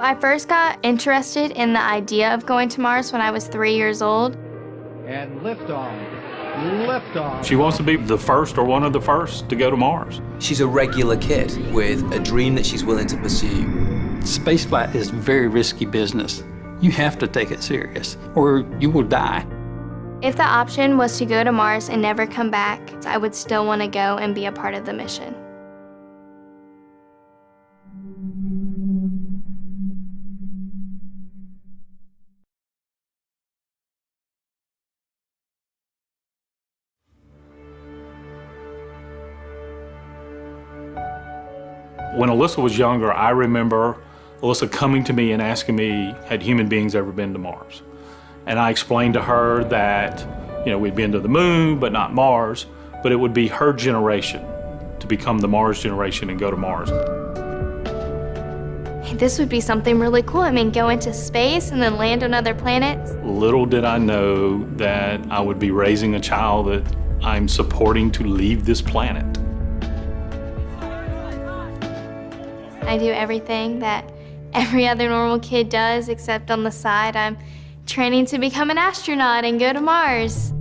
I first got interested in the idea of going to Mars when I was 3 years old. And liftoff. Liftoff. She wants to be the first or one of the first to go to Mars. She's a regular kid with a dream that she's willing to pursue. Spaceflight is very risky business. You have to take it serious, or you will die. If the option was to go to Mars and never come back, I would still want to go and be a part of the mission. When Alyssa was younger, I remember Alyssa coming to me and asking me, had human beings ever been to Mars? And I explained to her that, we'd been to the moon, but not Mars, but it would be her generation to become the Mars generation and go to Mars. This would be something really cool. I mean, go into space and then land on other planets. Little did I know that I would be raising a child that I'm supporting to leave this planet. I do everything that every other normal kid does, except on the side, I'm training to become an astronaut and go to Mars.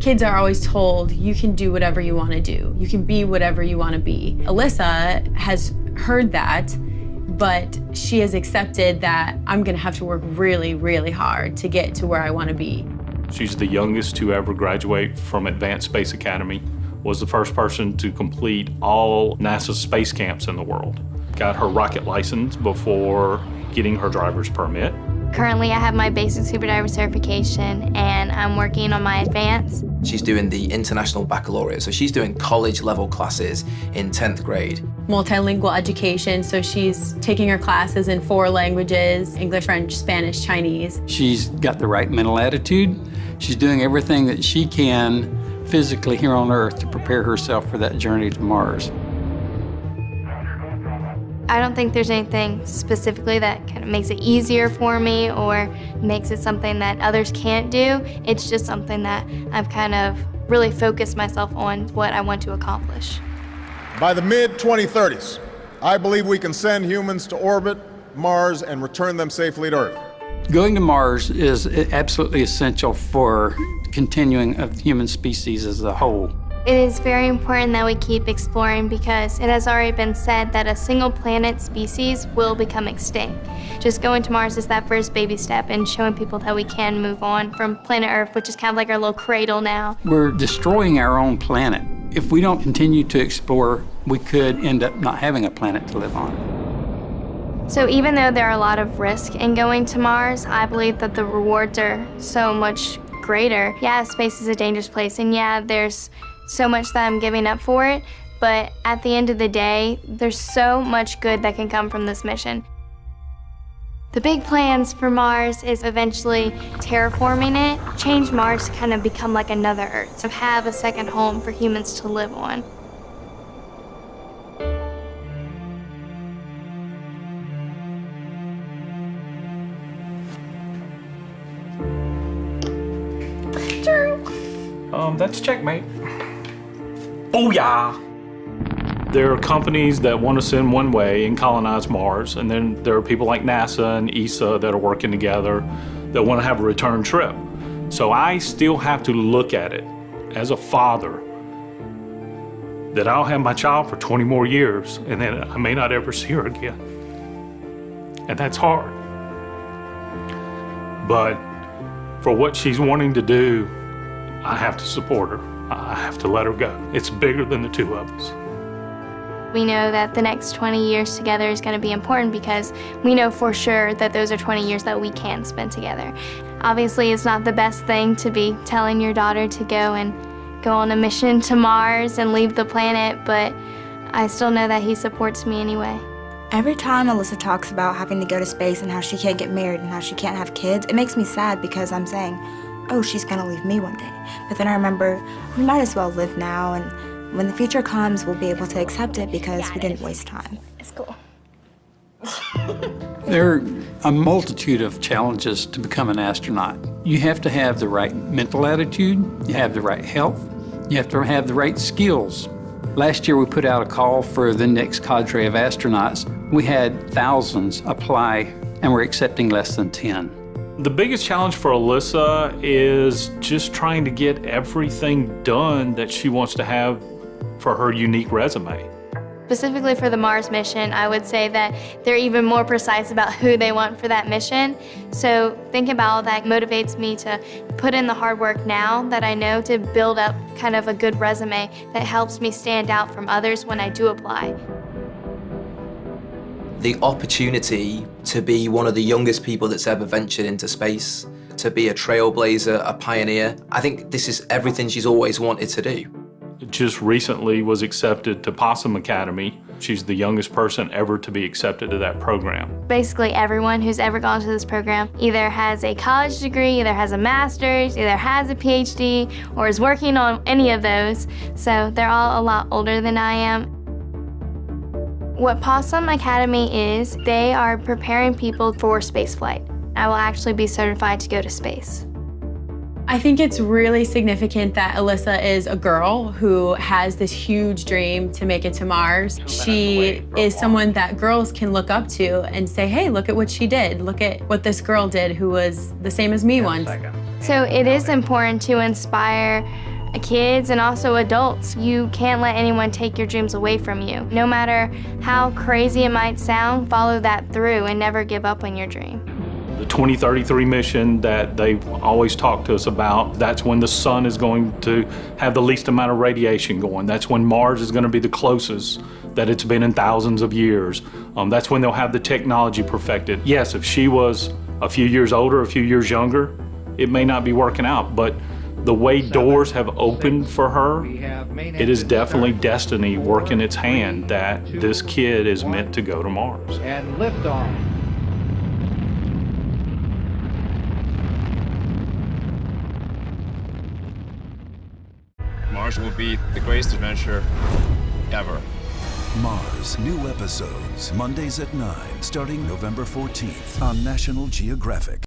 Kids are always told, you can do whatever you want to do. You can be whatever you want to be. Alyssa has heard that, but she has accepted that I'm going to have to work really, really hard to get to where I want to be. She's the youngest to ever graduate from Advanced Space Academy, was the first person to complete all NASA space camps in the world. Got her rocket license before getting her driver's permit. Currently, I have my basic scuba diver certification, and I'm working on my advanced. She's doing the International Baccalaureate, so she's doing college-level classes in 10th grade. Multilingual education, so she's taking her classes in 4 languages, English, French, Spanish, Chinese. She's got the right mental attitude. She's doing everything that she can physically here on Earth to prepare herself for that journey to Mars. I don't think there's anything specifically that kind of makes it easier for me or makes it something that others can't do. It's just something that I've kind of really focused myself on what I want to accomplish. By the mid-2030s, I believe we can send humans to orbit Mars and return them safely to Earth. Going to Mars is absolutely essential for continuing of the human species as a whole. It is very important that we keep exploring because it has already been said that a single planet species will become extinct. Just going to Mars is that first baby step in showing people that we can move on from planet Earth, which is kind of like our little cradle now. We're destroying our own planet. If we don't continue to explore, we could end up not having a planet to live on. So even though there are a lot of risk in going to Mars, I believe that the rewards are so much greater. Yeah, space is a dangerous place, and yeah, there's so much that I'm giving up for it, but at the end of the day, there's so much good that can come from this mission. The big plans for Mars is eventually terraforming it, change Mars to kind of become like another Earth, to have a second home for humans to live on. That's checkmate. Booyah! There are companies that want to send one way and colonize Mars, and then there are people like NASA and ESA that are working together that want to have a return trip. So I still have to look at it as a father that I'll have my child for 20 more years, and then I may not ever see her again. And that's hard. But for what she's wanting to do, I have to support her. I have to let her go. It's bigger than the two of us. We know that the next 20 years together is going to be important because we know for sure that those are 20 years that we can spend together. Obviously, it's not the best thing to be telling your daughter to go on a mission to Mars and leave the planet, but I still know that he supports me anyway. Every time Alyssa talks about having to go to space and how she can't get married and how she can't have kids, it makes me sad because I'm saying, oh, she's gonna leave me one day. But then I remember, we might as well live now, and when the future comes, we'll be able to accept it because we didn't waste time. It's cool. There are a multitude of challenges to become an astronaut. You have to have the right mental attitude, you have the right health, you have to have the right skills. Last year we put out a call for the next cadre of astronauts. We had thousands apply and we're accepting less than 10. The biggest challenge for Alyssa is just trying to get everything done that she wants to have for her unique resume. Specifically for the Mars mission, I would say that they're even more precise about who they want for that mission. So thinking about all that motivates me to put in the hard work now that I know to build up kind of a good resume that helps me stand out from others when I do apply. The opportunity to be one of the youngest people that's ever ventured into space, to be a trailblazer, a pioneer, I think this is everything she's always wanted to do. Just recently was accepted to Possum Academy. She's the youngest person ever to be accepted to that program. Basically everyone who's ever gone to this program either has a college degree, either has a master's, either has a PhD, or is working on any of those. So they're all a lot older than I am. What Possum Academy is, they are preparing people for spaceflight. I will actually be certified to go to space. I think it's really significant that Alyssa is a girl who has this huge dream to make it to Mars. She is someone that girls can look up to and say, hey, look at what she did. Look at what this girl did who was the same as me once. So it is important to inspire kids and also adults. You can't let anyone take your dreams away from you. No matter how crazy it might sound, follow that through and never give up on your dream. The 2033 mission that they've always talked to us about, that's when the sun is going to have the least amount of radiation going. That's when Mars is going to be the closest that it's been in thousands of years. That's when they'll have the technology perfected. Yes, if she was a few years older, a few years younger, it may not be working out, but the way doors have opened for her, it is definitely destiny working its hand that this kid is meant to go to Mars. And liftoff. Mars will be the greatest adventure ever. Mars, new episodes, Mondays at 9, starting November 14th on National Geographic.